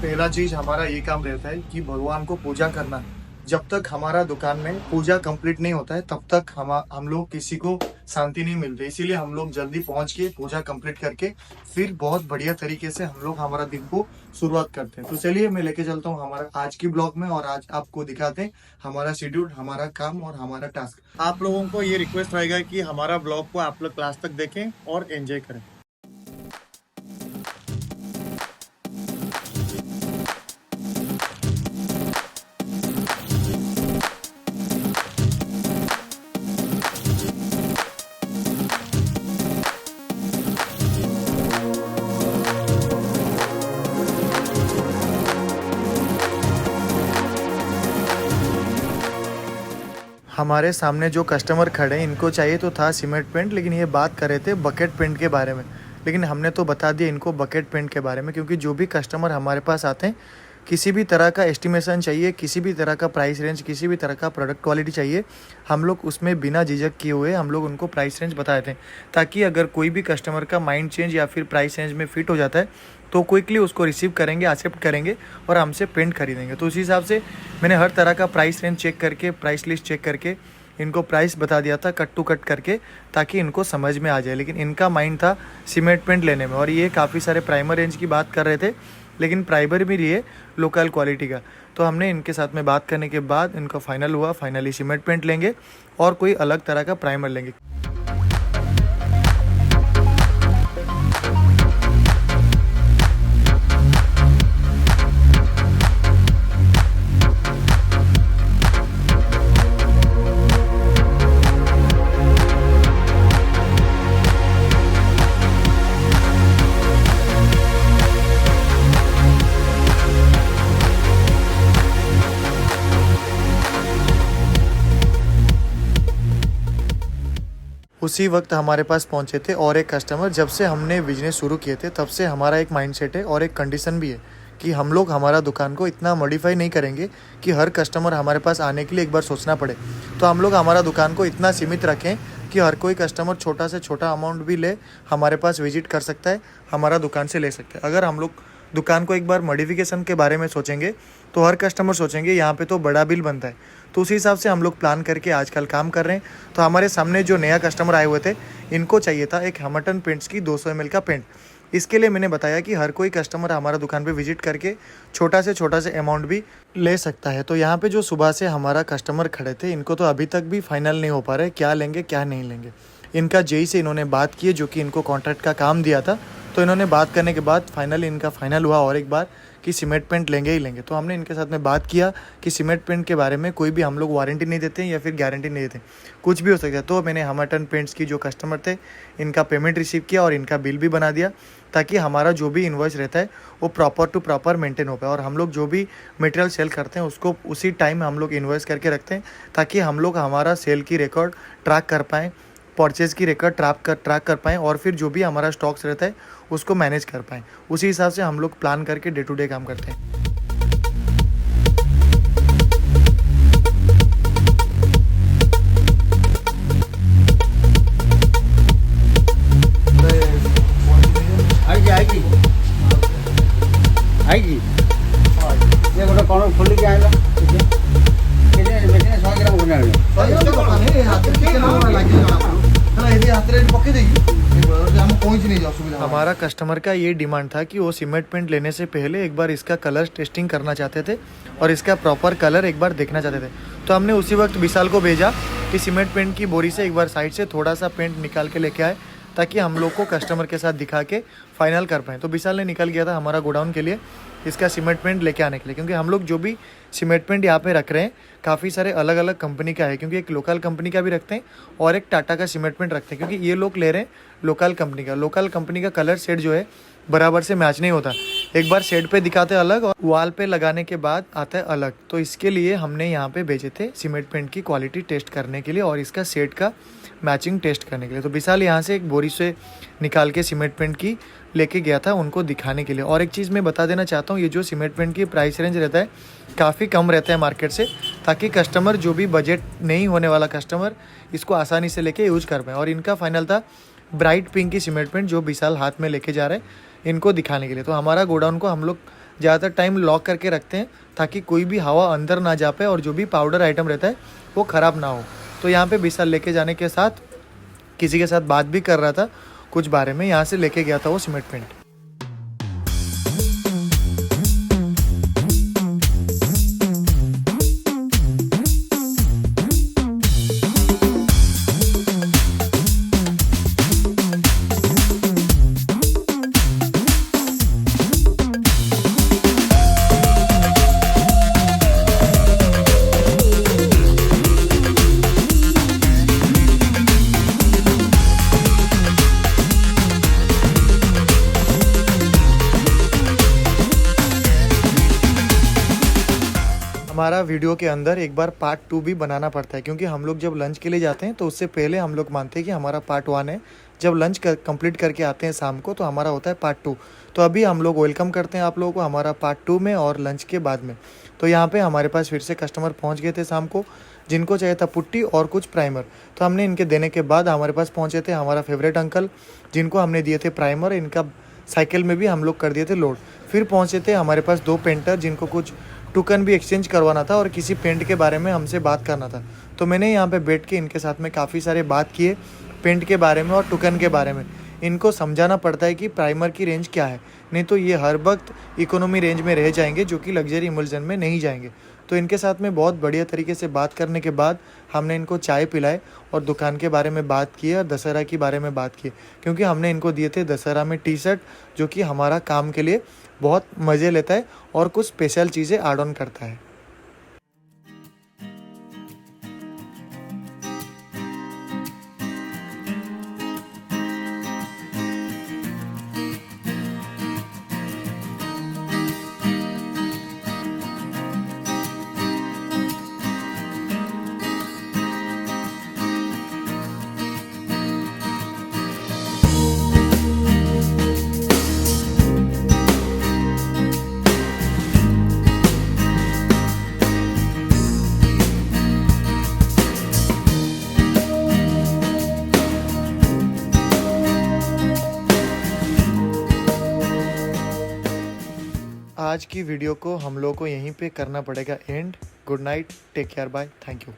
पहला चीज हमारा ये काम रहता है कि भगवान को पूजा करना। जब तक हमारा दुकान में पूजा कंप्लीट नहीं होता है तब तक हम लोग किसी को शांति नहीं मिलती। इसीलिए हम लोग जल्दी पहुंच के पूजा कंप्लीट करके फिर बहुत बढ़िया तरीके से हम लोग हमारा दिन को शुरुआत करते हैं। तो चलिए मैं लेके चलता हूँ हमारा आज की ब्लॉग में और आज आपको दिखाते हैं हमारा शेड्यूल, हमारा काम और हमारा टास्क। आप लोगों को ये रिक्वेस्ट रहेगा कि हमारा ब्लॉग को आप लोग लास्ट तक देखें और एंजॉय करें। हमारे सामने जो कस्टमर खड़े हैं इनको चाहिए तो था सीमेंट पेंट, लेकिन ये बात कर रहे थे बकेट पेंट के बारे में। लेकिन हमने तो बता दिया इनको बकेट पेंट के बारे में, क्योंकि जो भी कस्टमर हमारे पास आते हैं किसी भी तरह का एस्टिमेशन चाहिए, किसी भी तरह का प्राइस रेंज, किसी भी तरह का प्रोडक्ट क्वालिटी चाहिए, हम लोग उसमें बिना झिझक किए हुए हम लोग उनको प्राइस रेंज बता देते हैं, ताकि अगर कोई भी कस्टमर का माइंड चेंज या फिर प्राइस रेंज में फिट हो जाता है तो क्विकली उसको रिसीव करेंगे, एक्सेप्ट करेंगे और हमसे पेंट खरीदेंगे। तो उसी हिसाब से मैंने हर तरह का प्राइस रेंज चेक करके, प्राइस लिस्ट चेक करके इनको प्राइस बता दिया था कट टू कट करके, ताकि इनको समझ में आ जाए। लेकिन इनका माइंड था सीमेंट पेंट लेने में, और ये काफ़ी सारे प्राइमर रेंज की बात कर रहे थे, लेकिन प्राइमर भी लिए लोकल क्वालिटी का। तो हमने इनके साथ में बात करने के बाद इनका फाइनल हुआ, फाइनली सीमेंट पेंट लेंगे और कोई अलग तरह का प्राइमर लेंगे। उसी वक्त हमारे पास पहुंचे थे और एक कस्टमर। जब से हमने बिजनेस शुरू किए थे तब से हमारा एक माइंडसेट है और एक कंडीशन भी है कि हम लोग हमारा दुकान को इतना मॉडिफाई नहीं करेंगे कि हर कस्टमर हमारे पास आने के लिए एक बार सोचना पड़े। तो हम लोग हमारा दुकान को इतना सीमित रखें कि हर कोई कस्टमर छोटा से छोटा अमाउंट भी ले हमारे पास विजिट कर सकता है, हमारा दुकान से ले सकता है। अगर हम लोग दुकान को एक बार मॉडिफिकेशन के बारे में सोचेंगे तो हर कस्टमर सोचेंगे यहाँ पे तो बड़ा बिल बनता है। तो उसी हिसाब से हम लोग प्लान करके आजकल काम कर रहे हैं। तो हमारे सामने जो नया कस्टमर आए हुए थे इनको चाहिए था एक हैमरटन पेंट्स की 200 ml का पेंट। इसके लिए मैंने बताया कि हर कोई कस्टमर हमारा दुकान पे विजिट करके छोटा से अमाउंट भी ले सकता है। तो यहाँ पे जो सुबह से हमारा कस्टमर खड़े थे इनको तो अभी तक भी फाइनल नहीं हो पा रहे क्या लेंगे क्या नहीं लेंगे। इनका जेई से इन्होंने बात की, जो कि इनको कॉन्ट्रैक्ट का काम दिया था। तो इन्होंने बात करने के बाद फाइनली इनका फाइनल हुआ और एक बार कि सीमेंट पेंट लेंगे ही लेंगे। तो हमने इनके साथ में बात किया कि सीमेंट पेंट के बारे में कोई भी हम लोग वारंटी नहीं देते या फिर गारंटी नहीं देते, कुछ भी हो सकता है। तो मैंने हैमरटन पेंट्स की जो कस्टमर थे इनका पेमेंट रिसीव किया और इनका बिल भी बना दिया, ताकि हमारा जो भी इन्वॉइस रहता है वो प्रॉपर टू प्रॉपर मेंटेन हो पाए। और हम लोग जो भी मटेरियल सेल करते हैं उसको उसी टाइम हम लोग इन्वॉइस करके रखते हैं, ताकि हम लोग हमारा सेल की रिकॉर्ड ट्रैक कर पाएँ, परचेज़ की रिकॉर्ड ट्रैक कर पाएँ और फिर जो भी हमारा स्टॉक्स रहता है उसको मैनेज कर पाएँ। उसी हिसाब से हम लोग प्लान करके डे टू डे काम करते हैं। आएगी आएगी ये गोटे कौन खोल के आएगा हमारा कस्टमर का ये डिमांड था कि वो सीमेंट पेंट लेने से पहले एक बार इसका कलर टेस्टिंग करना चाहते थे और इसका प्रॉपर कलर एक बार देखना चाहते थे। तो हमने उसी वक्त विशाल को भेजा कि सीमेंट पेंट की बोरी से एक बार साइड से थोड़ा सा पेंट निकाल के लेके आए, ताकि हम लोग को कस्टमर के साथ दिखा के फाइनल कर पाएँ। तो विशाल ने निकल गया था हमारा गोडाउन के लिए इसका सीमेंट पेंट लेके आने के लिए, क्योंकि हम लोग जो भी सीमेंट पेंट यहाँ पे रख रहे हैं काफ़ी सारे अलग अलग कंपनी का है, क्योंकि एक लोकल कंपनी का भी रखते हैं और एक टाटा का सीमेंट पेंट रखते हैं। क्योंकि ये लोग ले रहे हैं लोकल कंपनी का कलर शेड जो है बराबर से मैच नहीं होता, एक बार शेड पे दिखाते अलग और वॉल पे लगाने के बाद आता है अलग। तो इसके लिए हमने यहाँ पे भेजे थे सीमेंट पेंट की क्वालिटी टेस्ट करने के लिए और इसका शेड का मैचिंग टेस्ट करने के लिए। तो विशाल यहाँ से एक बोरी से निकाल के सीमेंट पेंट की लेके गया था उनको दिखाने के लिए। और एक चीज़ मैं बता देना चाहता हूँ, ये जो सीमेंट पेंट की प्राइस रेंज रहता है काफ़ी कम रहता है मार्केट से, ताकि कस्टमर जो भी बजट नहीं होने वाला कस्टमर इसको आसानी से लेके यूज कर पाए। और इनका फाइनल था ब्राइट पिंक की सीमेंट पेंट जो विशाल हाथ में लेके जा रहे हैं इनको दिखाने के लिए। तो हमारा गोडाउन को हम लोग ज़्यादातर टाइम लॉक करके रखते हैं ताकि कोई भी हवा अंदर ना जा पाए और जो भी पाउडर आइटम रहता है वो ख़राब ना हो। तो यहाँ पे विशाल लेके जाने के साथ किसी के साथ बात भी कर रहा था कुछ बारे में, यहाँ से लेके गया था वो सीमेंट पेंट। हमारा वीडियो के अंदर एक बार पार्ट 2 भी बनाना पड़ता है, क्योंकि हम लोग जब लंच के लिए जाते हैं तो उससे पहले हम लोग मानते हैं कि हमारा पार्ट 1 है। जब लंच कंप्लीट करके आते हैं शाम को तो हमारा होता है पार्ट 2। तो अभी हम लोग वेलकम करते हैं आप लोगों को हमारा पार्ट 2 में और लंच के बाद में। तो यहाँ पे हमारे पास फिर से कस्टमर पहुँच गए थे शाम को, जिनको चाहिए था पुट्टी और कुछ प्राइमर। तो हमने इनके देने के बाद हमारे पास पहुँचे थे हमारा फेवरेट अंकल, जिनको हमने दिए थे प्राइमर। इनका साइकिल में भी हम लोग कर दिए थे लोड। फिर पहुँचे थे हमारे पास 2 पेंटर, जिनको कुछ टोकन भी एक्सचेंज करवाना था और किसी पेंट के बारे में हमसे बात करना था। तो मैंने यहाँ पे बैठ के इनके साथ में काफ़ी सारे बात किए पेंट के बारे में और टोकन के बारे में। इनको समझाना पड़ता है कि प्राइमर की रेंज क्या है, नहीं तो ये हर वक्त इकोनॉमी रेंज में रह जाएंगे, जो कि लग्जरी इमल्जन में नहीं जाएंगे। तो इनके साथ में बहुत बढ़िया तरीके से बात करने के बाद हमने इनको चाय पिलाए और दुकान के बारे में बात की और दशहरा के बारे में बात की, क्योंकि हमने इनको दिए थे दशहरा में टी शर्ट, जो कि हमारा काम के लिए बहुत मज़े लेता है और कुछ स्पेशल चीज़ें ऐड ऑन करता है। आज की वीडियो को हम लोग को यहीं पे करना पड़ेगा end. Good night, take care, bye, thank you.